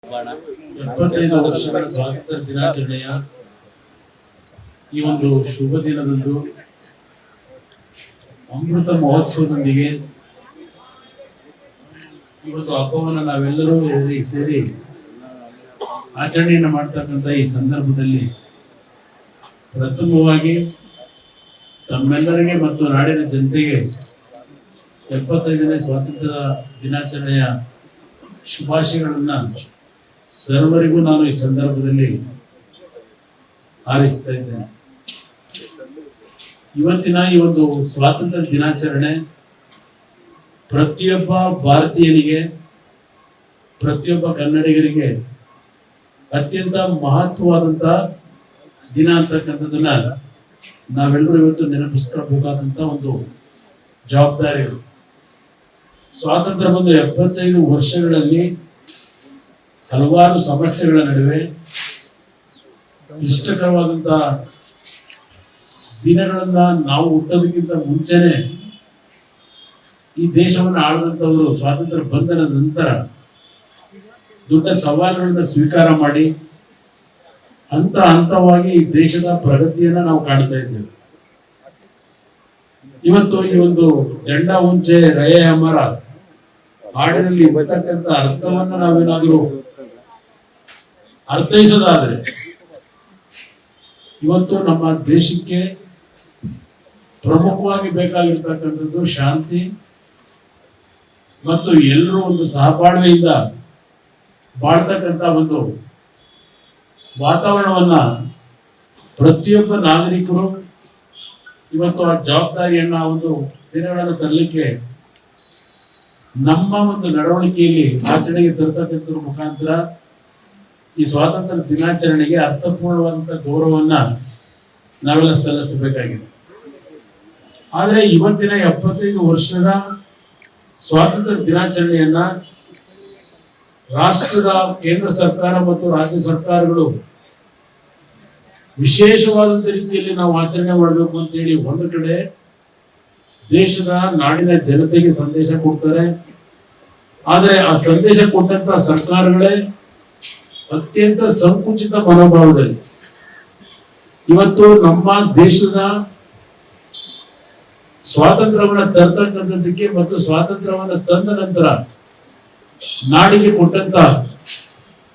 75 ವರ್ಷಗಳ ಸ್ವಾತಂತ್ರ್ಯ ದಿನಾಚರಣೆಯ ಈ ಒಂದು ಶುಭ ದಿನದಂದು ಅಮೃತ ಮಹೋತ್ಸವದೊಂದಿಗೆ ಈ ಒಂದು ಹಬ್ಬವನ್ನು ನಾವೆಲ್ಲರೂ ಸೇರಿ ಆಚರಣೆಯನ್ನು ಮಾಡ್ತಕ್ಕಂಥ ಈ ಸಂದರ್ಭದಲ್ಲಿ ಪ್ರಥಮವಾಗಿ ತಮ್ಮೆಲ್ಲರಿಗೆ ಮತ್ತು ನಾಡಿನ ಜನತೆಗೆ 75ನೇ ಸ್ವಾತಂತ್ರ್ಯ ದಿನಾಚರಣೆಯ ಶುಭಾಶಯಗಳನ್ನ ಸರ್ವರಿಗೂ ನಾನು ಈ ಸಂದರ್ಭದಲ್ಲಿ ಹಾರೈಸ್ತಾ ಇದ್ದೇನೆ. ಇವತ್ತಿನ ಈ ಒಂದು ಸ್ವಾತಂತ್ರ್ಯ ದಿನಾಚರಣೆ ಪ್ರತಿಯೊಬ್ಬ ಭಾರತೀಯನಿಗೆ, ಪ್ರತಿಯೊಬ್ಬ ಕನ್ನಡಿಗರಿಗೆ ಅತ್ಯಂತ ಮಹತ್ವವಾದಂತ ದಿನ ಅಂತಕ್ಕಂಥದ್ದನ್ನ ನಾವೆಲ್ಲರೂ ಇವತ್ತು ನೆನಪಿಸ್ಕೊಳ್ಬೇಕಾದಂತ ಒಂದು ಜವಾಬ್ದಾರಿ. ಸ್ವಾತಂತ್ರ್ಯ ಬಂದು 75 ವರ್ಷಗಳಲ್ಲಿ ಹಲವಾರು ಸಮಸ್ಯೆಗಳ ನಡುವೆ ಇಷ್ಟಕರವಾದಂತಹ ದಿನಗಳನ್ನ ನಾವು ಹುಟ್ಟೋದಕ್ಕಿಂತ ಮುಂಚೆನೆ ಈ ದೇಶವನ್ನು ಆಳದಂತವರು ಸ್ವಾತಂತ್ರ್ಯ ಬಂದ ನಂತರ ದೊಡ್ಡ ಸವಾಲುಗಳನ್ನ ಸ್ವೀಕಾರ ಮಾಡಿ ಹಂತವಾಗಿ ಈ ದೇಶದ ಪ್ರಗತಿಯನ್ನ ನಾವು ಕಾಣ್ತಾ ಇದ್ದೇವೆ. ಇವತ್ತು ಈ ಒಂದು ಜೆಂಡಾ ಉಂಚೆ ರಯ ಅಮರ ಹಾಡಿನಲ್ಲಿ ಇರತಕ್ಕಂಥ ಅರ್ಥವನ್ನ ನಾವೇನಾದ್ರೂ ಅರ್ಥೈಸೋದಾದ್ರೆ ಇವತ್ತು ನಮ್ಮ ದೇಶಕ್ಕೆ ಪ್ರಮುಖವಾಗಿ ಬೇಕಾಗಿರ್ತಕ್ಕಂಥದ್ದು ಶಾಂತಿ ಮತ್ತು ಎಲ್ಲರೂ ಒಂದು ಸಹಬಾಳ್ವೆಯಿಂದ ಬಾಳ್ತಕ್ಕಂಥ ಒಂದು ವಾತಾವರಣವನ್ನ ಪ್ರತಿಯೊಬ್ಬ ನಾಗರಿಕರು ಇವತ್ತು ಆ ಜವಾಬ್ದಾರಿಯನ್ನ ಒಂದು ದಿನಗಳನ್ನು ತರಲಿಕ್ಕೆ ನಮ್ಮ ಒಂದು ನಡವಳಿಕೆಯಲ್ಲಿ ಆಚರಣೆಗೆ ತರತಕ್ಕಂಥ ಮುಖಾಂತರ ಈ ಸ್ವಾತಂತ್ರ್ಯ ದಿನಾಚರಣೆಗೆ ಅರ್ಥಪೂರ್ಣವಾದಂತಹ ಗೌರವವನ್ನ ನಾವೆಲ್ಲ ಸಲ್ಲಿಸಬೇಕಾಗಿದೆ. ಆದರೆ ಇವತ್ತಿನ 75 ವರ್ಷದ ಸ್ವಾತಂತ್ರ್ಯ ದಿನಾಚರಣೆಯನ್ನ ರಾಷ್ಟ್ರದ ಕೇಂದ್ರ ಸರ್ಕಾರ ಮತ್ತು ರಾಜ್ಯ ಸರ್ಕಾರಗಳು ವಿಶೇಷವಾದಂತ ರೀತಿಯಲ್ಲಿ ನಾವು ಆಚರಣೆ ಮಾಡಬೇಕು ಅಂತ ಹೇಳಿ ಒಂದು ಕಡೆ ದೇಶದ ನಾಡಿನ ಜನತೆಗೆ ಸಂದೇಶ ಕೊಡ್ತಾರೆ. ಆದರೆ ಆ ಸಂದೇಶ ಕೊಟ್ಟಂತ ಸರ್ಕಾರಗಳೇ ಅತ್ಯಂತ ಸಂಕುಚಿತ ಮನೋಭಾವದಲ್ಲಿ ಇವತ್ತು ನಮ್ಮ ದೇಶದ ಸ್ವಾತಂತ್ರ್ಯವನ್ನ ತರ್ತಕ್ಕಂಥದ್ದಕ್ಕೆ ಮತ್ತು ಸ್ವಾತಂತ್ರ್ಯವನ್ನ ತಂದ ನಂತರ ನಾಡಿಗೆ ಕೊಟ್ಟಂತ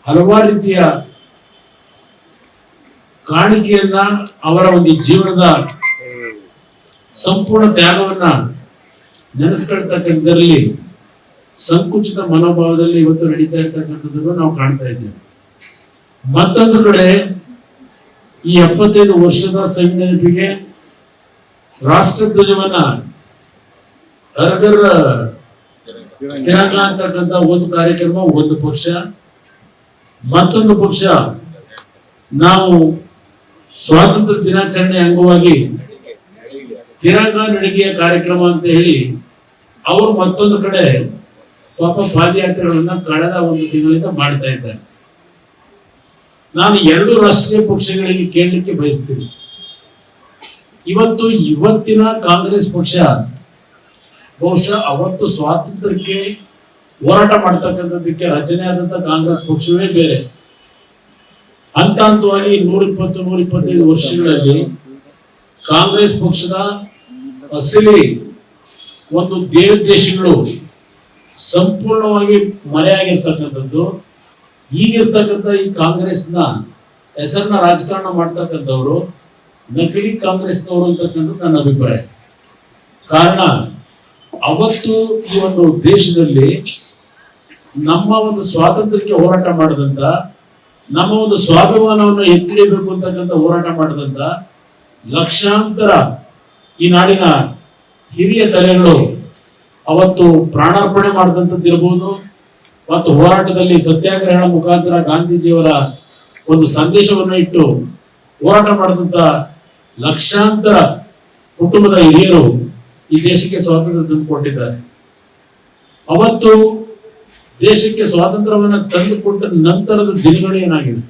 ಹಲವಾರು ರೀತಿಯ ಕಾಣಿಕೆಯನ್ನ ಅವರ ಒಂದು ಜೀವನದ ಸಂಪೂರ್ಣ ತ್ಯಾಗವನ್ನ ನೆನೆಸ್ಕೊಳ್ತಕ್ಕಂಥದ್ರಲ್ಲಿ ಸಂಕುಚಿತ ಮನೋಭಾವದಲ್ಲಿ ಇವತ್ತು ನಡೀತಾ ಇರ್ತಕ್ಕಂಥದ್ದನ್ನು ನಾವು ಕಾಣ್ತಾ ಇದ್ದೇವೆ. ಮತ್ತೊಂದು ಕಡೆ ಈ 75 ವರ್ಷದ ಸಂವಿಧಾನ ನೆನಪಿಗೆ ರಾಷ್ಟ್ರಧ್ವಜವನ್ನ ತಿರಂಗ ಅಂತಕ್ಕಂಥ ಒಂದು ಕಾರ್ಯಕ್ರಮ ಒಂದು ಪಕ್ಷ, ಮತ್ತೊಂದು ಪಕ್ಷ ನಾವು ಸ್ವಾತಂತ್ರ್ಯ ದಿನಾಚರಣೆ ಅಂಗವಾಗಿ ತಿರಂಗ ನಡಿಗೆಯ ಕಾರ್ಯಕ್ರಮ ಅಂತ ಹೇಳಿ ಅವರು ಮತ್ತೊಂದು ಕಡೆ ಪಾಪ ಪಾದಯಾತ್ರೆಗಳನ್ನ ಕಳೆದ ಒಂದು ತಿಂಗಳಿಂದ ಮಾಡ್ತಾ ಇದ್ದಾರೆ. ನಾನು ಎರಡು ರಾಷ್ಟ್ರೀಯ ಪಕ್ಷಗಳಿಗೆ ಕೇಳಲಿಕ್ಕೆ ಬಯಸ್ತೀನಿ. ಇವತ್ತಿನ ಕಾಂಗ್ರೆಸ್ ಪಕ್ಷ ಬಹುಶಃ ಅವತ್ತು ಸ್ವಾತಂತ್ರ್ಯಕ್ಕೆ ಹೋರಾಟ ಮಾಡ್ತಕ್ಕಂಥದ್ದಕ್ಕೆ ರಚನೆ ಆದಂತ ಕಾಂಗ್ರೆಸ್ ಪಕ್ಷವೇ ಬೇರೆ. ಹಂತವಾಗಿ 120-125 ವರ್ಷಗಳಲ್ಲಿ ಕಾಂಗ್ರೆಸ್ ಪಕ್ಷದ ಅಸಲಿ ಒಂದು ದೇವೋದ್ದೇಶಗಳು ಸಂಪೂರ್ಣವಾಗಿ ಮರೆಯಾಗಿರ್ತಕ್ಕಂಥದ್ದು. ಈಗಿರ್ತಕ್ಕಂಥ ಈ ಕಾಂಗ್ರೆಸ್ನ ಹೆಸರನ್ನ ರಾಜಕಾರಣ ಮಾಡ್ತಕ್ಕಂಥವ್ರು ನಕಲಿ ಕಾಂಗ್ರೆಸ್ನವರು ಅಂತಕ್ಕಂಥದ್ದು ನನ್ನ ಅಭಿಪ್ರಾಯ. ಕಾರಣ ಅವತ್ತು ಈ ಒಂದು ದೇಶದಲ್ಲಿ ನಮ್ಮ ಒಂದು ಸ್ವಾತಂತ್ರ್ಯಕ್ಕೆ ಹೋರಾಟ ಮಾಡದಂತ, ನಮ್ಮ ಒಂದು ಸ್ವಾಭಿಮಾನವನ್ನು ಎತ್ತಿಡಬೇಕು ಅಂತಕ್ಕಂಥ ಹೋರಾಟ ಮಾಡದಂತ ಲಕ್ಷಾಂತರ ಈ ನಾಡಿನ ಹಿರಿಯ ತಲೆಗಳು ಅವತ್ತು ಪ್ರಾಣಾರ್ಪಣೆ ಮಾಡಿದಂಥದ್ದಿರ್ಬೋದು ಮತ್ತು ಹೋರಾಟದಲ್ಲಿ ಸತ್ಯಾಗ್ರಹ ಮುಖಾಂತರ ಗಾಂಧೀಜಿಯವರ ಒಂದು ಸಂದೇಶವನ್ನು ಇಟ್ಟು ಹೋರಾಟ ಮಾಡಿದಂತ ಲಕ್ಷಾಂತರ ಕುಟುಂಬದ ಹಿರಿಯರು ಈ ದೇಶಕ್ಕೆ ಸ್ವಾತಂತ್ರ್ಯ ತಂದು ಕೊಟ್ಟಿದ್ದಾರೆ. ಅವತ್ತು ದೇಶಕ್ಕೆ ಸ್ವಾತಂತ್ರ್ಯವನ್ನು ತಂದುಕೊಟ್ಟ ನಂತರದ ದಿನಗಳು ಏನಾಗಿದೆ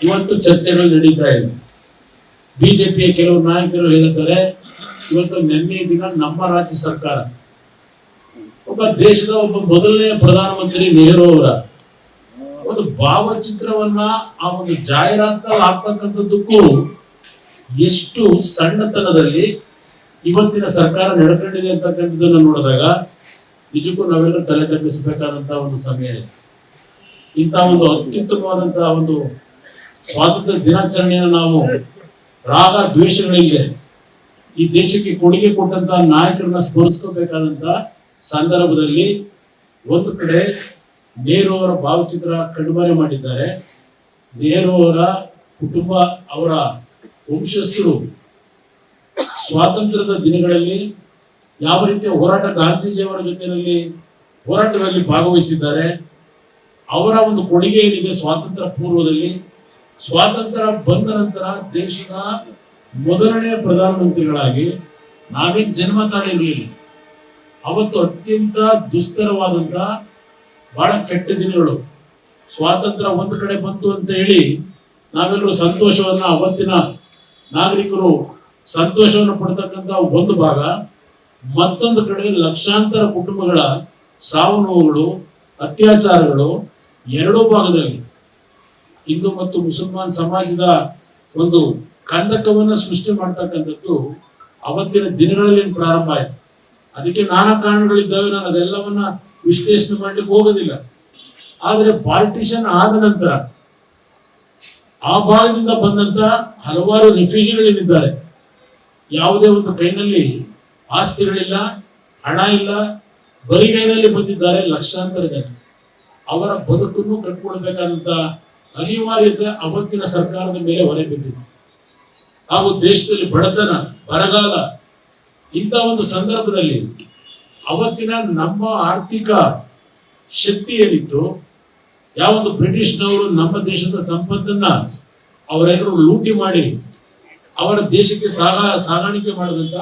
ಇವತ್ತು ಚರ್ಚೆಗಳು ನಡೀತಾ ಇದೆ. ಬಿಜೆಪಿಯ ಕೆಲವು ನಾಯಕರು ಹೇಳ್ತಾರೆ ಇವತ್ತು ನಿನ್ನೆ ದಿನ ನಮ್ಮ ರಾಜ್ಯ ಸರ್ಕಾರ ಒಬ್ಬ ದೇಶದ ಮೊದಲನೇ ಪ್ರಧಾನಮಂತ್ರಿ ನೆಹರು ಅವರ ಒಂದು ಭಾವಚಿತ್ರವನ್ನ ಆ ಒಂದು ಜಾಹೀರಾತಿನಲ್ಲಿ ಹಾಕ್ತಕ್ಕಂಥದ್ದಕ್ಕೂ ಎಷ್ಟು ಸಣ್ಣತನದಲ್ಲಿ ಇವತ್ತಿನ ಸರ್ಕಾರ ನಡ್ಕೊಂಡಿದೆ ಅಂತಕ್ಕಂಥದ್ದನ್ನು ನೋಡಿದಾಗ ನಿಜಕ್ಕೂ ನಾವೆಲ್ಲ ತಲೆ ತಗ್ಗಿಸಬೇಕಾದಂತಹ ಒಂದು ಸಮಯ ಇದೆ. ಇಂತಹ ಒಂದು ಅತ್ಯುತ್ತಮವಾದಂತಹ ಒಂದು ಸ್ವಾತಂತ್ರ್ಯ ದಿನಾಚರಣೆಯನ್ನು ನಾವು ರಾಗ ದ್ವೇಷಗಳಿಲ್ಲದೆ ಈ ದೇಶಕ್ಕೆ ಕೊಡುಗೆ ಕೊಟ್ಟಂತಹ ನಾಯಕರನ್ನ ಸ್ಮರಿಸ್ಕೋಬೇಕಾದಂತಹ ಸಂದರ್ಭದಲ್ಲಿ ಒಂದು ಕಡೆ ನೆಹರು ಅವರ ಭಾವಚಿತ್ರ ಕಣ್ಮರೆ ಮಾಡಿದ್ದಾರೆ. ನೆಹರು ಅವರ ಕುಟುಂಬ, ಅವರ ವಂಶಸ್ಥರು ಸ್ವಾತಂತ್ರ್ಯದ ದಿನಗಳಲ್ಲಿ ಯಾವ ರೀತಿಯ ಹೋರಾಟ, ಗಾಂಧೀಜಿಯವರ ಜೊತೆಯಲ್ಲಿ ಹೋರಾಟದಲ್ಲಿ ಭಾಗವಹಿಸಿದ್ದಾರೆ. ಅವರ ಒಂದು ಕೊಡುಗೆ ಏನಿದೆ ಸ್ವಾತಂತ್ರ್ಯ ಪೂರ್ವದಲ್ಲಿ, ಸ್ವಾತಂತ್ರ್ಯ ಬಂದ ನಂತರ ದೇಶದ ಮೊದಲನೇ ಪ್ರಧಾನಮಂತ್ರಿಗಳಾಗಿ ನಾವೇನ್ ಜನ್ಮ ತಾಳಿರ್ಲಿಲ್ಲ. ಅವತ್ತು ಅತ್ಯಂತ ದುಸ್ತರವಾದಂತ ಬಹಳ ಕೆಟ್ಟ ದಿನಗಳು. ಸ್ವಾತಂತ್ರ್ಯ ಒಂದು ಕಡೆ ಬಂತು ಅಂತ ಹೇಳಿ ನಾವೆಲ್ಲರೂ ಸಂತೋಷವನ್ನ, ಅವತ್ತಿನ ನಾಗರಿಕರು ಸಂತೋಷವನ್ನು ಪಡ್ತಕ್ಕಂಥ ಒಂದು ಭಾಗ, ಮತ್ತೊಂದು ಕಡೆ ಲಕ್ಷಾಂತರ ಕುಟುಂಬಗಳ ಸಾವು ನೋವುಗಳು, ಅತ್ಯಾಚಾರಗಳು ಎರಡೂ ಭಾಗದಲ್ಲಿ ಹಿಂದೂ ಮತ್ತು ಮುಸಲ್ಮಾನ್ ಸಮಾಜದ ಒಂದು ಕಂದಕವನ್ನ ಸೃಷ್ಟಿ ಮಾಡ್ತಕ್ಕಂಥದ್ದು ಅವತ್ತಿನ ದಿನಗಳಲ್ಲಿ ಪ್ರಾರಂಭ ಆಯಿತು. ಅದಕ್ಕೆ ನಾನಾ ಕಾರಣಗಳಿದ್ದಾವೆ, ನಾನು ಅದೆಲ್ಲವನ್ನ ವಿಶ್ಲೇಷಣೆ ಮಾಡ್ಲಿಕ್ಕೆ ಹೋಗೋದಿಲ್ಲ. ಆದರೆ ಪಾರ್ಟಿಷನ್ ಆದ ನಂತರ ಆ ಭಾಗದಿಂದ ಬಂದಂತ ಹಲವಾರು ರಿಫ್ಯೂಜಿಗಳೇನಿದ್ದಾರೆ, ಯಾವುದೇ ಒಂದು ಕೈನಲ್ಲಿ ಆಸ್ತಿಗಳಿಲ್ಲ, ಹಣ ಇಲ್ಲ, ಬರಿಗೈನಲ್ಲಿ ಬಂದಿದ್ದಾರೆ ಲಕ್ಷಾಂತರ ಜನ. ಅವರ ಬದುಕನ್ನು ಕಟ್ಕೊಳ್ಬೇಕಾದಂತ ಅನಿವಾರ್ಯತೆ ಅವತ್ತಿನ ಸರ್ಕಾರದ ಮೇಲೆ ಹೊರೆ ಬಿದ್ದಿತ್ತು. ಹಾಗೂ ದೇಶದಲ್ಲಿ ಬಡತನ, ಬರಗಾಲ, ಇಂಥ ಒಂದು ಸಂದರ್ಭದಲ್ಲಿ ಅವತ್ತಿನ ನಮ್ಮ ಆರ್ಥಿಕ ಶಕ್ತಿ ಏನಿತ್ತು, ಯಾವೊಂದು ಬ್ರಿಟಿಷ್ನವರು ನಮ್ಮ ದೇಶದ ಸಂಪತ್ತನ್ನ ಅವರೆಲ್ಲರೂ ಲೂಟಿ ಮಾಡಿ ಅವರ ದೇಶಕ್ಕೆ ಸಾಗಾಣಿಕೆ ಮಾಡಿದಂತ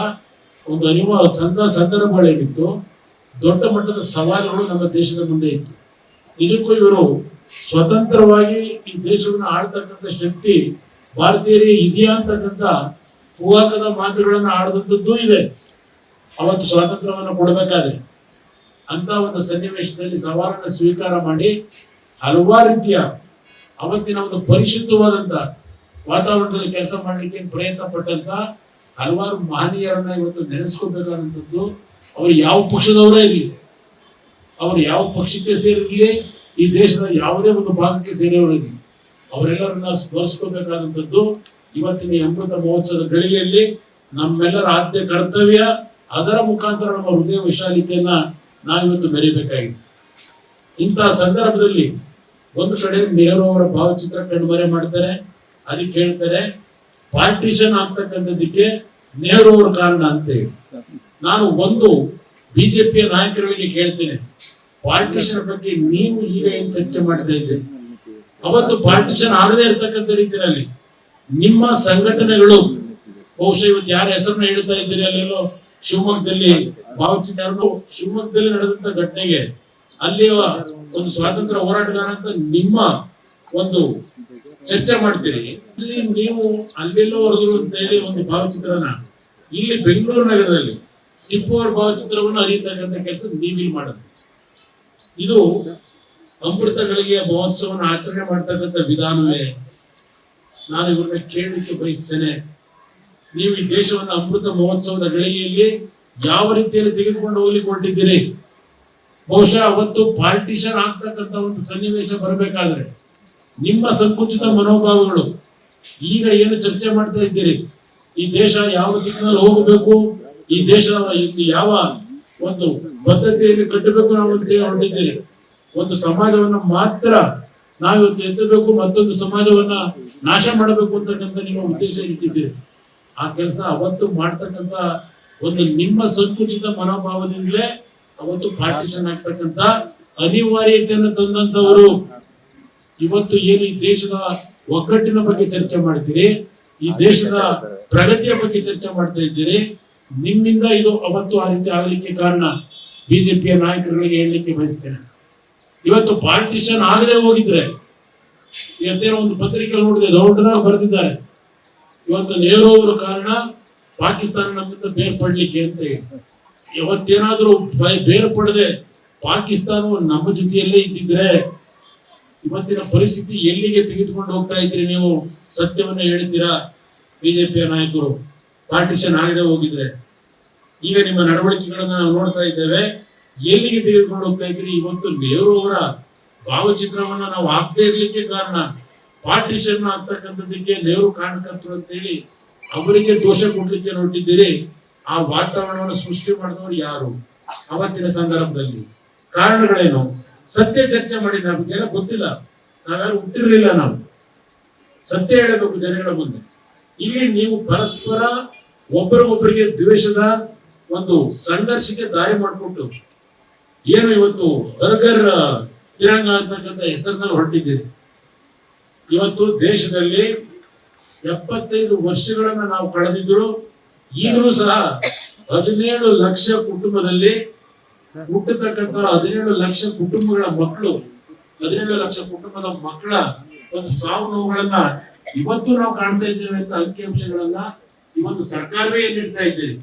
ಒಂದು ಸಂದರ್ಭಗಳೇನಿತ್ತು, ದೊಡ್ಡ ಮಟ್ಟದ ಸವಾಲುಗಳು ನಮ್ಮ ದೇಶದ ಮುಂದೆ ಇತ್ತು. ನಿಜಕ್ಕೂ ಇವರು ಸ್ವತಂತ್ರವಾಗಿ ಈ ದೇಶವನ್ನು ಆಳ್ತಕ್ಕಂಥ ಶಕ್ತಿ ಭಾರತೀಯರೇ ಇದೆಯಾ ಅಂತಕ್ಕಂಥ ಕುವಾಕದ ಮಾತುಗಳನ್ನು ಆಡದಂಥದ್ದು ಇದೆ. ಅವತ್ತು ಸ್ವಾತಂತ್ರ್ಯವನ್ನು ಕೊಡಬೇಕಾದ್ರೆ ಅಂತ ಒಂದು ಸನ್ನಿವೇಶದಲ್ಲಿ ಸವಾಲನ್ನು ಸ್ವೀಕಾರ ಮಾಡಿ ಹಲವಾರು ರೀತಿಯ ಅವತ್ತಿನ ಒಂದು ಪರಿಶುದ್ಧವಾದಂತ ವಾತಾವರಣದಲ್ಲಿ ಕೆಲಸ ಮಾಡಲಿಕ್ಕೆ ಪ್ರಯತ್ನ ಪಟ್ಟಂತ ಹಲವಾರು ಮಹನೀಯರನ್ನ ಇವತ್ತು ನೆನೆಸ್ಕೋಬೇಕಾದಂಥದ್ದು. ಅವರು ಯಾವ ಪಕ್ಷದವರೇ ಇರಲಿ, ಅವರು ಯಾವ ಪಕ್ಷಕ್ಕೆ ಸೇರಿರಲಿ, ಈ ದೇಶದ ಯಾವುದೇ ಒಂದು ಭಾಗಕ್ಕೆ ಸೇರಿರಲಿ, ಅವರೆಲ್ಲರನ್ನ ಸ್ಮರಿಸ್ಕೋಬೇಕಾದಂಥದ್ದು ಇವತ್ತಿನ ಅಮೃತ ಮಹೋತ್ಸವದ ಗಳಿಗೆಯಲ್ಲಿ ನಮ್ಮೆಲ್ಲರ ಆದ್ಯ ಕರ್ತವ್ಯ. ಅದರ ಮುಖಾಂತರ ನಮ್ಮ ಹೃದಯ ವಿಶಾಲಿತೆಯನ್ನ ನಾವಿವತ್ತು ಮೆರೀಬೇಕಾಗಿದೆ. ಇಂತಹ ಸಂದರ್ಭದಲ್ಲಿ ಒಂದು ಕಡೆ ನೆಹರು ಅವರ ಭಾವಚಿತ್ರ ಕಣ್ಮರೆ ಮಾಡ್ತಾರೆ. ಅದಕ್ಕೆ ಹೇಳ್ತಾರೆ ಪಾರ್ಟಿಷನ್ ಆಗ್ತಕ್ಕಂಥದ್ದಕ್ಕೆ ನೆಹರು ಅವರ ಕಾರಣ ಅಂತ ಹೇಳಿ. ನಾನು ಒಂದು ಬಿಜೆಪಿಯ ನಾಯಕರಿಗೆ ಕೇಳ್ತೇನೆ, ಪಾರ್ಟಿಷನ್ ಬಗ್ಗೆ ನೀವು ಈಗ ಏನ್ ಚರ್ಚೆ ಮಾಡ್ತಾ ಇದ್ದೀರಿ? ಅವತ್ತು ಪಾರ್ಟಿಷನ್ ಆಗದೆ ಇರ್ತಕ್ಕಂಥ ರೀತಿಯಲ್ಲಿ ನಿಮ್ಮ ಸಂಘಟನೆಗಳು, ಬಹುಶಃ ಇವತ್ತು ಯಾರ ಹೆಸರನ್ನ ಹೇಳ್ತಾ ಇದ್ದೀರಿ, ಅಲ್ಲೆಲ್ಲೋ ಶಿವಮೊಗ್ಗದಲ್ಲಿ ಭಾವಚಿತ್ರ, ಶಿವಮೊಗ್ಗದಲ್ಲಿ ನಡೆದಂತ ಘಟನೆಗೆ ಅಲ್ಲಿಯ ಒಂದು ಸ್ವಾತಂತ್ರ್ಯ ಹೋರಾಟಗಾರ ಅಂತ ನಿಮ್ಮ ಒಂದು ಚರ್ಚೆ ಮಾಡ್ತೀರಿ. ಇಲ್ಲಿ ನೀವು ಅಲ್ಲೆಲ್ಲೋ ಹೊರದ್ರು ಅಂತ ಹೇಳಿ ಒಂದು ಭಾವಚಿತ್ರನ ಇಲ್ಲಿ ಬೆಂಗಳೂರು ನಗರದಲ್ಲಿ ಟಿಪ್ಪು ಅವರ ಭಾವಚಿತ್ರವನ್ನು ಅರಿಯತಕ್ಕಂಥ ಕೆಲಸ ನೀವಿಲ್ಲಿ ಮಾಡೋದು. ಇದು ಅಮೃತಗಳಿಗೆ ಮಹೋತ್ಸವವನ್ನು ಆಚರಣೆ ಮಾಡ್ತಕ್ಕಂಥ ವಿಧಾನವೇ? ನಾನು ಇವ್ರನ್ನ ಕೇಳಲಿಕ್ಕೆ ಬಯಸ್ತೇನೆ. ನೀವು ಈ ದೇಶವನ್ನು ಅಮೃತ ಮಹೋತ್ಸವದ ಗಳಿಗೆಯಲ್ಲಿ ಯಾವ ರೀತಿಯಲ್ಲಿ ತೆಗೆದುಕೊಂಡು ಹೋಗ್ಲಿಕ್ಕೆ ಹೊರಟಿದ್ದೀರಿ? ಬಹುಶಃ ಅವತ್ತು ಪಾರ್ಟಿಷನ್ ಆಗ್ತಕ್ಕಂಥ ಒಂದು ಸನ್ನಿವೇಶ ಬರಬೇಕಾದ್ರೆ ನಿಮ್ಮ ಸಂಕುಚಿತ ಮನೋಭಾವಗಳು ಈಗ ಏನು ಚರ್ಚೆ ಮಾಡ್ತಾ ಇದ್ದೀರಿ, ಈ ದೇಶ ಯಾವ ದಿಕ್ಕಿನಲ್ಲಿ ಹೋಗಬೇಕು, ಈ ದೇಶ ಯಾವ ಒಂದು ಪದ್ಧತಿಯಲ್ಲಿ ಕಟ್ಟಬೇಕು ನಾವು ಅಂತೇಳಿ ಹೊರಟಿದ್ದೀರಿ. ಒಂದು ಸಮಾಜವನ್ನ ಮಾತ್ರ ನಾವಿವತ್ತು ಎತ್ತಬೇಕು, ಮತ್ತೊಂದು ಸಮಾಜವನ್ನ ನಾಶ ಮಾಡಬೇಕು ಅಂತಕ್ಕಂಥ ನಿಮ್ಮ ಉದ್ದೇಶ ಇಟ್ಟಿದ್ದೀರಿ. ಆ ಕೆಲಸ ಅವತ್ತು ಮಾಡ್ತಕ್ಕಂಥ ಒಂದು ನಿಮ್ಮ ಸಂಕುಚಿತ ಮನೋಭಾವದಿಂದಲೇ ಅವತ್ತು ಪಾರ್ಟಿಷನ್ ಆಗ್ತಕ್ಕಂಥ ಅನಿವಾರ್ಯತೆಯನ್ನು ತಂದಂತವರು ಇವತ್ತು ಏನು ಈ ದೇಶದ ಒಗ್ಗಟ್ಟಿನ ಬಗ್ಗೆ ಚರ್ಚೆ ಮಾಡ್ತೀರಿ, ಈ ದೇಶದ ಪ್ರಗತಿಯ ಬಗ್ಗೆ ಚರ್ಚೆ ಮಾಡ್ತಾ ಇದ್ದೀರಿ. ನಿಮ್ಮಿಂದ ಇದು ಅವತ್ತು ಆ ರೀತಿ ಆಗಲಿಕ್ಕೆ ಕಾರಣ ಬಿಜೆಪಿಯ ನಾಯಕರುಗಳಿಗೆ ಹೇಳಲಿಕ್ಕೆ ಬಯಸ್ತೇನೆ. ಇವತ್ತು ಪಾರ್ಟಿಷನ್ ಆಗದೆ ಹೋಗಿದ್ರೆ, ಇವತ್ತೇನೋ ಒಂದು ಪತ್ರಿಕೆ ನೋಡಿದೆ, ದೊಡ್ಡದಾಗಿ ಬರೆದಿದ್ದಾರೆ, ಇವತ್ತು ನೆಹರು ಅವರ ಕಾರಣ ಪಾಕಿಸ್ತಾನ ನಮ್ಮಿಂದ ಬೇರ್ಪಡ್ಲಿಕ್ಕೆ ಅಂತ ಹೇಳಿ. ಇವತ್ತೇನಾದ್ರೂ ಬೇರ್ಪಡದೆ ಪಾಕಿಸ್ತಾನವು ನಮ್ಮ ಜೊತೆಯಲ್ಲೇ ಇದ್ದಿದ್ರೆ ಇವತ್ತಿನ ಪರಿಸ್ಥಿತಿ ಎಲ್ಲಿಗೆ ತೆಗೆದುಕೊಂಡು ಹೋಗ್ತಾ ಇದ್ರಿ ನೀವು ಸತ್ಯವನ್ನ ಹೇಳ್ತೀರಾ? ಬಿಜೆಪಿಯ ನಾಯಕರು ಪಾರ್ಟಿಷನ್ ಆಗದೆ ಹೋಗಿದ್ರೆ ಈಗ ನಿಮ್ಮ ನಡವಳಿಕೆಗಳನ್ನ ನಾವು ನೋಡ್ತಾ ಇದ್ದೇವೆ. ಎಲ್ಲಿಗೆ ತೆಗೆದುಕೊಂಡು ಹೋಗ್ತಾ ಇದ್ರಿ? ಇವತ್ತು ನೆಹರು ಅವರ ಭಾವಚಿತ್ರವನ್ನ ನಾವು ಹಾಕದೇ ಇರ್ಲಿಕ್ಕೆ ಕಾರಣ ಪಾರ್ಟಿಷನ್ ಆಗ್ತಕ್ಕಂಥದ್ದಕ್ಕೆ ನೆಹರು ಕಾರಣಕರ್ತರು ಅಂತ ಹೇಳಿ ಅವರಿಗೆ ದೋಷ ಕೊಡ್ಲಿಕ್ಕೆ ನೋಡಿದ್ದೀರಿ. ಆ ವಾತಾವರಣವನ್ನು ಸೃಷ್ಟಿ ಮಾಡಿದವರು ಯಾರು ಅವತ್ತಿನ ಸಂದರ್ಭದಲ್ಲಿ? ಕಾರಣಗಳೇನು? ಸತ್ಯ ಚರ್ಚೆ ಮಾಡಿ ನಮಗೆಲ್ಲ ಗೊತ್ತಿಲ್ಲ, ನಾವ್ಯಾರು ಹುಟ್ಟಿರ್ಲಿಲ್ಲ. ನಾವು ಸತ್ಯ ಹೇಳಬೇಕು ಜನಗಳ ಮುಂದೆ. ಇಲ್ಲಿ ನೀವು ಪರಸ್ಪರ ಒಬ್ಬರಿಗೊಬ್ಬರಿಗೆ ದ್ವೇಷದ ಒಂದು ಸಂಘರ್ಷಕ್ಕೆ ದಾರಿ ಮಾಡಿಕೊಟ್ಟು ಏನು ಇವತ್ತು ಹರ್ಗರ್ ತಿರಂಗ ಅಂತಕ್ಕಂಥ ಹೆಸರಿನಲ್ಲಿ ಹೊರಟಿದ್ದೀರಿ. ಇವತ್ತು ದೇಶದಲ್ಲಿ 75 ವರ್ಷಗಳನ್ನ ನಾವು ಕಳೆದಿದ್ರು. ಈಗಲೂ ಸಹ 17 ಲಕ್ಷ ಕುಟುಂಬದಲ್ಲಿ ಹುಟ್ಟತಕ್ಕಂಥ 17 ಲಕ್ಷ ಕುಟುಂಬಗಳ ಮಕ್ಕಳು, 17 ಲಕ್ಷ ಕುಟುಂಬದ ಮಕ್ಕಳ ಒಂದು ಸಾವು ನೋವುಗಳನ್ನ ಇವತ್ತು ನಾವು ಕಾಣ್ತಾ ಇದ್ದೇವೆ ಅಂತ ಅಂಕಿಅಂಶಗಳನ್ನ ಇವತ್ತು ಸರ್ಕಾರವೇ ನೀಡ್ತಾ ಇದ್ದೇವೆ.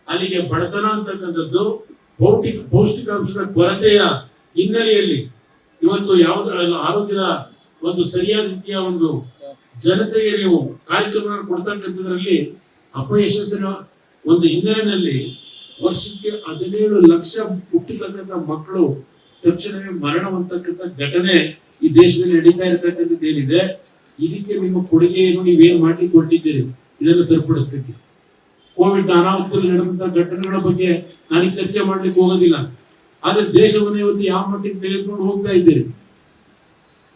ಅಲ್ಲಿಗೆ ಬಡತನ ಅಂತಕ್ಕಂಥದ್ದು ಪೌಷ್ಟಿಕಾಂಶದ ಕೊರತೆಯ ಹಿನ್ನೆಲೆಯಲ್ಲಿ ಇವತ್ತು ಯಾವುದರ ಆರೋಗ್ಯದ ಒಂದು ಸರಿಯಾದ ರೀತಿಯ ಒಂದು ಜನತೆಗೆ ನೀವು ಕಾರ್ಯಕ್ರಮ ಕೊಡ್ತಕ್ಕಂಥದ್ರಲ್ಲಿ ಅಪಯಶಸ್ಸಿನ ಒಂದು ಹಿನ್ನೆಲೆಯಲ್ಲಿ ವರ್ಷಕ್ಕೆ 17 ಲಕ್ಷ ಹುಟ್ಟತಕ್ಕಂಥ ಮಕ್ಕಳು ತಕ್ಷಣವೇ ಮರಣ ಹೊಂದತಕ್ಕಂಥ ಘಟನೆ ಈ ದೇಶದಲ್ಲಿ ನಡೀತಾ ಇರತಕ್ಕಂಥದ್ದು ಏನಿದೆ, ಇದಕ್ಕೆ ನಿಮ್ಮ ಕೊಡುಗೆಯನ್ನು ನೀವೇನ್ ಮಾಡ್ಲಿಕ್ಕೆ ಹೊರಟಿದ್ದೀರಿ ಇದನ್ನು ಸರಿಪಡಿಸ್ಲಿಕ್ಕೆ? ಕೋವಿಡ್ ಅನಾಹುತದಲ್ಲಿ ನಡೆದಂತಹ ಘಟನೆಗಳ ಬಗ್ಗೆ ನಾನು ಚರ್ಚೆ ಮಾಡ್ಲಿಕ್ಕೆ ಹೋಗೋದಿಲ್ಲ. ಆದ್ರೆ ದೇಶವನ್ನ ಇವತ್ತು ಯಾವ ಮಟ್ಟಿಗೆ ತೆಗೆದುಕೊಂಡು ಹೋಗ್ತಾ ಇದ್ದೀರಿ?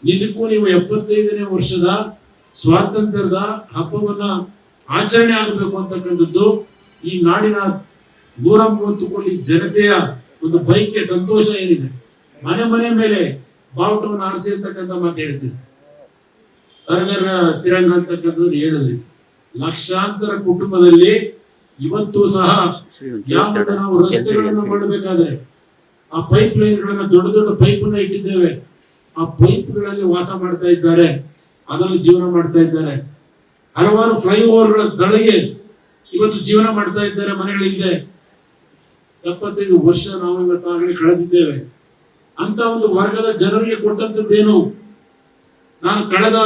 ನಿಜಕ್ಕೂ ನೀವು 75ನೇ ವರ್ಷದ ಸ್ವಾತಂತ್ರ್ಯದ ಹಬ್ಬವನ್ನ ಆಚರಣೆ ಆಗಬೇಕು ಅಂತಕ್ಕಂಥದ್ದು ಈ ನಾಡಿನ 130 ಕೋಟಿ ಜನತೆಯ ಒಂದು ಬೈಕೆ ಸಂತೋಷ ಏನಿದೆ. ಮನೆ ಮನೆ ಮೇಲೆ ಬಾವುಟವನ್ನು ಆರಿಸಿ ಅಂತಕ್ಕಂಥ ಮಾತು ಹೇಳ್ತೀವಿ. ಹರ್ಗರ್ ತಿರಂಗ ಅಂತಕ್ಕಂಥದ್ದು ಹೇಳಿದ್ರಿ. ಲಕ್ಷಾಂತರ ಕುಟುಂಬದಲ್ಲಿ ಇವತ್ತು ಸಹ ಯಾವ ನಾವು ರಸ್ತೆಗಳನ್ನು ಮಾಡಬೇಕಾದ್ರೆ ಆ ಪೈಪ್ ಲೈನ್ಗಳನ್ನ ದೊಡ್ಡ ದೊಡ್ಡ ಪೈಪ್ ಅನ್ನ ಇಟ್ಟಿದ್ದೇವೆ. ಆ ಪೈಪ್ಗಳಲ್ಲಿ ವಾಸ ಮಾಡ್ತಾ ಇದ್ದಾರೆ, ಅದರಲ್ಲಿ ಜೀವನ ಮಾಡ್ತಾ ಇದ್ದಾರೆ. ಹಲವಾರು ಫ್ಲೈಓವರ್ಗಳ ತಳಗೆ ಇವತ್ತು ಜೀವನ ಮಾಡ್ತಾ ಇದ್ದಾರೆ ಮನೆಗಳಿಂದ. 75 ವರ್ಷ ನಾವು ಇವತ್ತಾಗಲೇ ಕಳೆದಿದ್ದೇವೆ. ಅಂತ ಒಂದು ವರ್ಗದ ಜನರಿಗೆ ಕೊಟ್ಟಂತದ್ದೇನು? ನಾನು ಕಳೆದ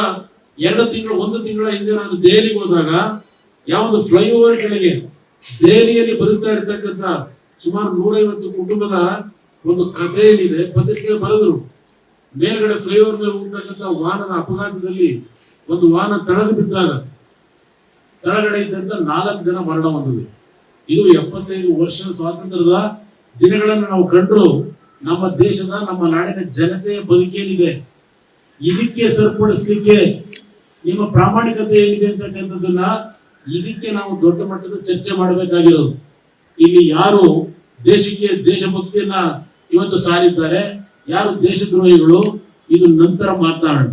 1 ತಿಂಗಳ ಹಿಂದೆ ನಾನು ದೆಹಲಿಗೆ ಹೋದಾಗ ಯಾವೊಂದು ಫ್ಲೈಓವರ್ ಕೆಳಗೆ ದೆಹಲಿಯಲ್ಲಿ ಬದುಕ್ತಾ ಇರತಕ್ಕಂಥ ಸುಮಾರು 150 ಕುಟುಂಬದ ಒಂದು ಕಥೆ ಏನಿದೆ ಪತ್ರಿಕೆ ಬರೆದ್ರು. ಮೇಲ್ಗಡೆ ಫ್ಲೈಓವರ್ ಮೇಲೆ ಹೋಗ್ತಕ್ಕಂಥ ವಾಹನದ ಅಪಘಾತದಲ್ಲಿ ಒಂದು ವಾಹನ ತಳದು ಬಿದ್ದಾಗ ಕೆಳಗಡೆ ಇದ್ದಂತ 4 ಜನ ಮರಣ ಹೊಂದಿದೆ. ಇದು 75 ವರ್ಷ ಸ್ವಾತಂತ್ರ್ಯದ ದಿನಗಳನ್ನು ನಾವು ಕಂಡ್ರು ನಮ್ಮ ದೇಶದ ನಮ್ಮ ನಾಡಿನ ಜನತೆಯ ಬದುಕೇನಿದೆ ಇದಕ್ಕೆ ಸರಿಪಡಿಸ್ಲಿಕ್ಕೆ ನಿಮ್ಮ ಪ್ರಾಮಾಣಿಕತೆ ಏನಿದೆ ಅಂತಕ್ಕಂಥದ್ದನ್ನ ಇದಕ್ಕೆ ನಾವು ದೊಡ್ಡ ಮಟ್ಟದ ಚರ್ಚೆ ಮಾಡಬೇಕಾಗಿರೋದು. ಇಲ್ಲಿ ಯಾರು ದೇಶಕ್ಕೆ ದೇಶಭಕ್ತಿಯನ್ನ ಇವತ್ತು ಸಾರಿದ್ದಾರೆ, ಯಾರು ದೇಶದ್ರೋಹಿಗಳು, ಇದು ನಂತರ ಮಾತನಾಡೋಣ.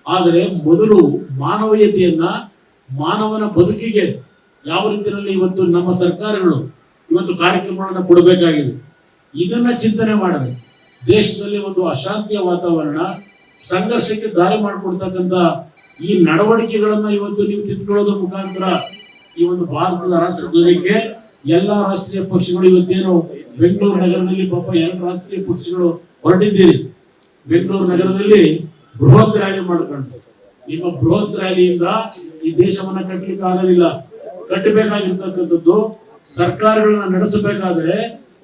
ಆದರೆ ಮೊದಲು ಮಾನವೀಯತೆಯನ್ನ, ಮಾನವನ ಬದುಕಿಗೆ ಯಾವ ರೀತಿಯಲ್ಲಿ ಇವತ್ತು ನಮ್ಮ ಸರ್ಕಾರಗಳು ಇವತ್ತು ಕಾರ್ಯಕ್ರಮಗಳನ್ನ ಕೊಡಬೇಕಾಗಿದೆ. ಇದನ್ನ ಚಿಂತನೆ ಮಾಡದೆ ದೇಶದಲ್ಲಿ ಒಂದು ಅಶಾಂತಿಯ ವಾತಾವರಣ, ಸಂಘರ್ಷಕ್ಕೆ ದಾರಿ ಮಾಡಿಕೊಡ್ತಕ್ಕಂಥ ಈ ನಡವಳಿಕೆಗಳನ್ನ ಇವತ್ತು ನೀವು ತಿದ್ಕೊಳ್ಳೋದ್ರ ಮುಖಾಂತರ ಈ ಒಂದು ಭಾರತದ ರಾಷ್ಟ್ರ ಧ್ವಜಕ್ಕೆ ಎಲ್ಲಾ ರಾಷ್ಟ್ರೀಯ ಪಕ್ಷಗಳು ಇವತ್ತೇನು ಬೆಂಗಳೂರು ನಗರದಲ್ಲಿ ಪಾಪ 2 ರಾಷ್ಟ್ರೀಯ ಪಕ್ಷಗಳು ಹೊರಟಿದ್ದೀರಿ. ಬೆಂಗಳೂರು ನಗರದಲ್ಲಿ ಬೃಹತ್ ರ್ಯಾಲಿ ಮಾಡ್ಕೊಂಡು ನಿಮ್ಮ ಬೃಹತ್ ರ್ಯಾಲಿಯಿಂದ ಈ ದೇಶವನ್ನ ಕಟ್ಟಲಿಕ್ಕೆ ಆಗೋದಿಲ್ಲ. ಕಟ್ಟಬೇಕಾಗಿರ್ತಕ್ಕಂಥದ್ದು ಸರ್ಕಾರಗಳನ್ನ ನಡೆಸಬೇಕಾದ್ರೆ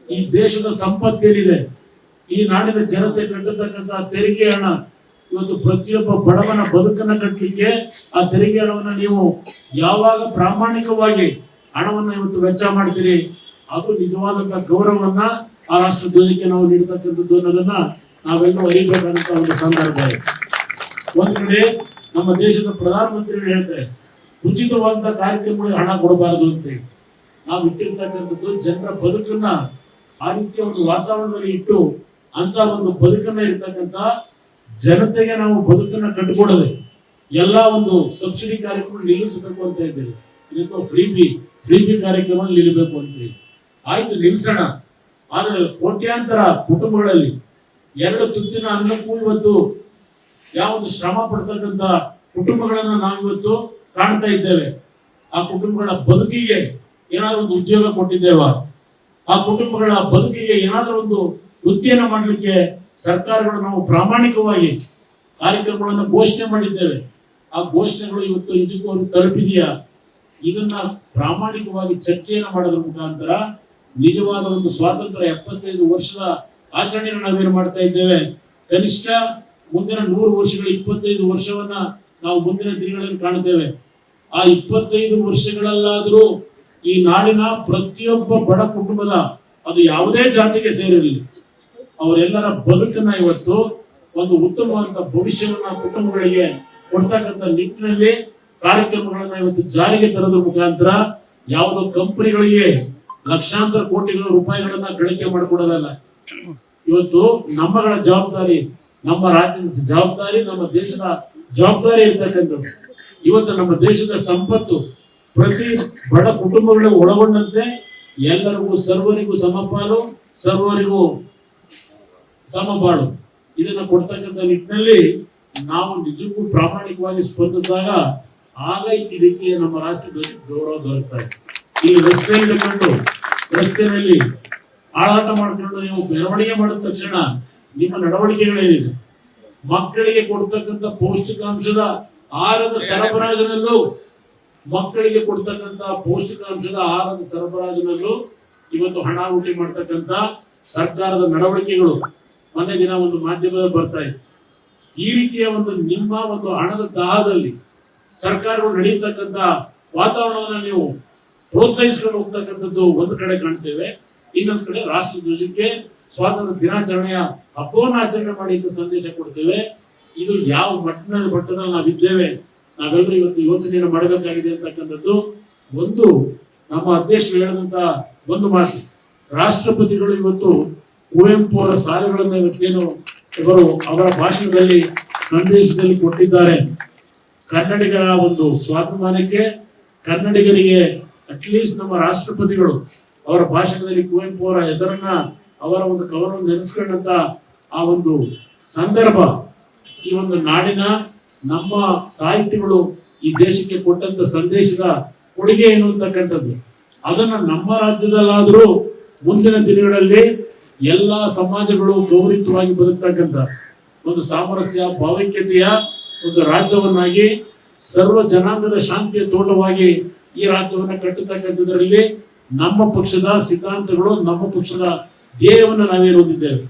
ಈ ದೇಶದ ಸಂಪತ್ತೇನಿದೆ, ಈ ನಾಡಿನ ಜನತೆ ಕಟ್ಟತಕ್ಕಂಥ ತೆರಿಗೆ ಹಣ, ಇವತ್ತು ಪ್ರತಿಯೊಬ್ಬ ಬಡವನ ಬದುಕನ್ನ ಕಟ್ಟಲಿಕ್ಕೆ ಆ ತೆರಿಗೆ ಹಣವನ್ನ ನೀವು ಯಾವಾಗ ಪ್ರಾಮಾಣಿಕವಾಗಿ ಹಣವನ್ನ ಇವತ್ತು ವೆಚ್ಚ ಮಾಡ್ತೀರಿ, ಅದು ನಿಜವಾದಂತಹ ಗೌರವವನ್ನ ಆ ರಾಷ್ಟ್ರ ಧ್ವಜಕ್ಕೆ ನಾವು ನೀಡತಕ್ಕಂಥದ್ದು ಅನ್ನೋದನ್ನ ನಾವೆಲ್ಲರೂ ಅರಿಬೇಕಾದಂತ ಒಂದು ಸಂದರ್ಭ ಇದೆ. ಒಂದ್ ಕಡೆ ನಮ್ಮ ದೇಶದ ಪ್ರಧಾನಮಂತ್ರಿಗಳು ಹೇಳ್ತಾರೆ ಉಚಿತವಾದಂತಹ ಕಾರ್ಯಕ್ರಮಗಳಿಗೆ ಹಣ ಕೊಡಬಾರದು ಅಂತ ಹೇಳಿ. ನಾವು ಇಟ್ಟಿರ್ತಕ್ಕಂಥದ್ದು ಜನರ ಬದುಕನ್ನ ಆ ರೀತಿಯ ಒಂದು ವಾತಾವರಣದಲ್ಲಿ ಇಟ್ಟು ಅಂತ ಒಂದು ಬದುಕನ್ನ ಇರ್ತಕ್ಕಂಥ ಜನತೆಗೆ ನಾವು ಬದುಕನ್ನ ಕಟ್ಟಿಕೊಡದೆ ಎಲ್ಲಾ ಒಂದು ಸಬ್ಸಿಡಿ ಕಾರ್ಯಕ್ರಮ ನಿಲ್ಲಿಸಬೇಕು ಅಂತ ಇದ್ದೇವೆ. ಇದಕ್ಕೂ ಫ್ರೀ ಬಿ ಕಾರ್ಯಕ್ರಮ ನಿಲ್ಲಬೇಕು ಅಂತ ಹೇಳಿ ಆಯ್ತು, ನಿಲ್ಸೋಣ. ಆದ್ರೆ ಕೋಟ್ಯಾಂತರ ಕುಟುಂಬಗಳಲ್ಲಿ 2 ತುತ್ತಿನ ಅನ್ನಕ್ಕೂ ಇವತ್ತು ಯಾವೊಂದು ಶ್ರಮ ಪಡ್ತಕ್ಕಂಥ ಕುಟುಂಬಗಳನ್ನ ನಾವಿವತ್ತು ಕಾಣ್ತಾ ಇದ್ದೇವೆ. ಆ ಕುಟುಂಬಗಳ ಬದುಕಿಗೆ ಏನಾದ್ರೂ ಒಂದು ಉದ್ಯೋಗ ಕೊಟ್ಟಿದ್ದೇವ? ಆ ಕುಟುಂಬಗಳ ಬದುಕಿಗೆ ಏನಾದ್ರೂ ಒಂದು ವೃತ್ತಿಯನ್ನ ಮಾಡಲಿಕ್ಕೆ ಸರ್ಕಾರಗಳು ನಾವು ಪ್ರಾಮಾಣಿಕವಾಗಿ ಕಾರ್ಯಕ್ರಮಗಳನ್ನು ಘೋಷಣೆ ಮಾಡಿದ್ದೇವೆ. ಆ ಘೋಷಣೆಗಳು ಇವತ್ತು ನಿಜಕ್ಕೂ ಅವ್ರಿಗೆ ತಲುಪಿದೆಯಾ? ಇದನ್ನ ಪ್ರಾಮಾಣಿಕವಾಗಿ ಚರ್ಚೆಯನ್ನು ಮಾಡೋದ್ರ ಮುಖಾಂತರ ನಿಜವಾದ ಒಂದು ಸ್ವಾತಂತ್ರ್ಯ 75 ವರ್ಷದ ಆಚರಣೆಯನ್ನು ನಾವೇನು ಮಾಡ್ತಾ ಇದ್ದೇವೆ, ಕನಿಷ್ಠ ಮುಂದಿನ 100 ವರ್ಷಗಳ 25 ವರ್ಷವನ್ನ ನಾವು ಮುಂದಿನ ದಿನಗಳಲ್ಲಿ ಕಾಣುತ್ತೇವೆ. ಆ 25 ವರ್ಷಗಳಲ್ಲಾದರೂ ಈ ನಾಡಿನ ಪ್ರತಿಯೊಬ್ಬ ಬಡ ಕುಟುಂಬದ, ಅದು ಯಾವುದೇ ಜಾತಿಗೆ ಸೇರಿರಲಿ, ಅವರೆಲ್ಲರ ಬದುಕನ್ನ ಇವತ್ತು ಒಂದು ಉತ್ತಮವಾದ ಭವಿಷ್ಯವನ್ನ ಕುಟುಂಬಗಳಿಗೆ ಕೊಡ್ತಕ್ಕಂಥ ನಿಟ್ಟಿನಲ್ಲಿ ಕಾರ್ಯಕ್ರಮಗಳನ್ನ ಇವತ್ತು ಜಾರಿಗೆ ತರೋದ್ರ ಮುಖಾಂತರ ಯಾವುದೋ ಕಂಪನಿಗಳಿಗೆ ಲಕ್ಷಾಂತರ ಕೋಟಿಗಳ ರೂಪಾಯಿಗಳನ್ನ ಗಳಿಕೆ ಮಾಡಿಕೊಡೋದಲ್ಲ. ಇವತ್ತು ನಮ್ಮಗಳ ಜವಾಬ್ದಾರಿ, ನಮ್ಮ ರಾಜ್ಯದ ಜವಾಬ್ದಾರಿ, ನಮ್ಮ ದೇಶದ ಜವಾಬ್ದಾರಿ ಇರ್ತಕ್ಕಂಥದ್ದು. ಇವತ್ತು ನಮ್ಮ ದೇಶದ ಸಂಪತ್ತು ಪ್ರತಿ ಬಡ ಕುಟುಂಬಗಳಿಗೆ ಒಳಗೊಂಡಂತೆ ಎಲ್ಲರಿಗೂ ಸರ್ವರಿಗೂ ಸಮಪಾಲು, ಸರ್ವರಿಗೂ ಸಮಬಾಳು ಇದನ್ನ ಕೊಡ್ತಕ್ಕಂಥ ನಿಟ್ಟಿನಲ್ಲಿ ನಾವು ನಿಜಕ್ಕೂ ಪ್ರಾಮಾಣಿಕವಾಗಿ ಸ್ಪಂದಿಸಿದಾಗ ಆಗ ಈ ರೀತಿಯ ನಮ್ಮ ರಾಜ್ಯದ ಗೌರವ ದೊರಕ್ತಾ ಇದೆ. ಇಲ್ಲಿ ರಸ್ತೆಯಲ್ಲಿ ಕಂಡು ರಸ್ತೆಯಲ್ಲಿ ಆಳಾಟ ಮಾಡ್ಕೊಂಡು ನೀವು ಮೆರವಣಿಗೆ ಮಾಡಿದ ತಕ್ಷಣ ನಿಮ್ಮ ನಡವಳಿಕೆಗಳೇನಿದೆ, ಮಕ್ಕಳಿಗೆ ಕೊಡ್ತಕ್ಕಂಥ ಪೌಷ್ಟಿಕಾಂಶದ ಆಹಾರದ ಸರಬರಾಜಿನಲ್ಲೂ ಮಕ್ಕಳಿಗೆ ಕೊಡ್ತಕ್ಕಂಥ ಪೌಷ್ಟಿಕಾಂಶದ ಆಹಾರದ ಸರಬರಾಜಿನಲ್ಲೂ ಇವತ್ತು ಹಣ ಊಟಿ ಮಾಡ್ತಕ್ಕಂಥ ಸರ್ಕಾರದ ನಡವಳಿಕೆಗಳು ಮೊನ್ನೆ ದಿನ ಒಂದು ಮಾಧ್ಯಮದಲ್ಲಿ ಬರ್ತಾ ಇದೆ. ಈ ರೀತಿಯ ಒಂದು ನಿಮ್ಮ ಒಂದು ಹಣದ ದಾಹದಲ್ಲಿ ಸರ್ಕಾರಗಳು ನಡೆಯತಕ್ಕಂಥ ವಾತಾವರಣವನ್ನು ನೀವು ಪ್ರೋತ್ಸಾಹಿಸಿಕೊಂಡು ಹೋಗ್ತಕ್ಕಂಥದ್ದು ಒಂದು ಕಡೆ ಕಾಣ್ತೇವೆ. ಇನ್ನೊಂದು ಕಡೆ ರಾಷ್ಟ್ರ ಧ್ವಜಕ್ಕೆ ಸ್ವಾತಂತ್ರ್ಯ ದಿನಾಚರಣೆಯ ಹಬ್ಬವನ್ನು ಆಚರಣೆ ಮಾಡಿ ಸಂದೇಶ ಕೊಡ್ತೇವೆ. ಇದು ಯಾವ ಮಟ್ಟದಲ್ಲಿ ನಾವಿದ್ದೇವೆ, ನಾವೆಲ್ಲರೂ ಇವತ್ತು ಯೋಚನೆಯನ್ನು ಮಾಡಬೇಕಾಗಿದೆ ಅಂತಕ್ಕಂಥದ್ದು ಒಂದು ನಮ್ಮ ಅಧ್ಯಕ್ಷರು ಹೇಳಿದಂತ ಒಂದು ಮಾತು. ರಾಷ್ಟ್ರಪತಿಗಳು ಇವತ್ತು ಕುವೆಂಪು ಅವರ ಸಾಲುಗಳನ್ನು ಇವತ್ತೇನು ಇವರು ಅವರ ಭಾಷಣದಲ್ಲಿ ಸಂದೇಶದಲ್ಲಿ ಕೊಟ್ಟಿದ್ದಾರೆ. ಕನ್ನಡಿಗರ ಒಂದು ಸ್ವಾಭಿಮಾನಕ್ಕೆ, ಕನ್ನಡಿಗರಿಗೆ ಅಟ್ಲೀಸ್ಟ್ ನಮ್ಮ ರಾಷ್ಟ್ರಪತಿಗಳು ಅವರ ಭಾಷಣದಲ್ಲಿ ಕುವೆಂಪು ಅವರ ಹೆಸರನ್ನ, ಅವರ ಒಂದು ಕವನವನ್ನು ನೆನೆಸ್ಕೊಂಡಂತ ಆ ಒಂದು ಸಂದರ್ಭ ಈ ಒಂದು ನಾಡಿನ ನಮ್ಮ ಸಾಹಿತಿಗಳು ಈ ದೇಶಕ್ಕೆ ಕೊಟ್ಟಂತ ಸಂದೇಶದ ಕೊಡುಗೆ ಏನು ಅಂತಕ್ಕಂಥದ್ದು. ಅದನ್ನ ನಮ್ಮ ರಾಜ್ಯದಲ್ಲಾದರೂ ಮುಂದಿನ ದಿನಗಳಲ್ಲಿ ಎಲ್ಲಾ ಸಮಾಜಗಳು ಗೌರವವಾಗಿ ಬದುಕ್ತಕ್ಕಂಥ ಒಂದು ಸಾಮರಸ್ಯ ಭಾವೈಕ್ಯತೆಯ ಒಂದು ರಾಜ್ಯವನ್ನಾಗಿ, ಸರ್ವ ಜನಾಂಗದ ಶಾಂತಿಯ ತೋಟವಾಗಿ ಈ ರಾಜ್ಯವನ್ನ ಕಟ್ಟತಕ್ಕಂಥದ್ರಲ್ಲಿ ನಮ್ಮ ಪಕ್ಷದ ಸಿದ್ಧಾಂತಗಳು, ನಮ್ಮ ಪಕ್ಷದ ಧ್ಯೇಯವನ್ನು ನಾವೇನು ಹೊಂದಿದ್ದೇವೆ.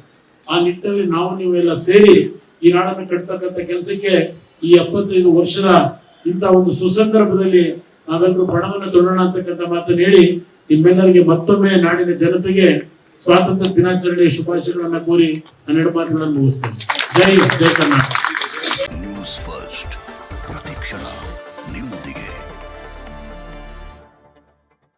ಆ ನಿಟ್ಟಿನಲ್ಲಿ ನಾವು ನೀವೆಲ್ಲ ಸೇರಿ ಈ ನಾಡನ್ನು ಕಟ್ಟತಕ್ಕಂಥ ಕೆಲಸಕ್ಕೆ ಈ 75 ವರ್ಷದ ಇಂಥ ಒಂದು ಸುಸಂದರ್ಭದಲ್ಲಿ ನಾವೆಲ್ಲರೂ ಪಣವನ್ನು ತೊಡೋಣ ಅಂತಕ್ಕಂಥ ಮಾತನ್ನು ಹೇಳಿ ನಿಮ್ಮೆಲ್ಲರಿಗೆ ಮತ್ತೊಮ್ಮೆ ನಾಡಿನ ಜನತೆಗೆ ಸ್ವಾತಂತ್ರ್ಯ ದಿನಾಚರಣೆಯ ಶುಭಾಶಯಗಳನ್ನು ಕೋರಿ 12 ಮಾತುಗಳನ್ನು ಮುಗಿಸ್ತೇನೆ. ಜೈ ಜೈ ಕರ್ನಾಟಕ. ನ್ಯೂಸ್ ಫಸ್ಟ್ ಪ್ರತಿಕ್ಷಣ ನಿಮ್ಮೊಂದಿಗೆ.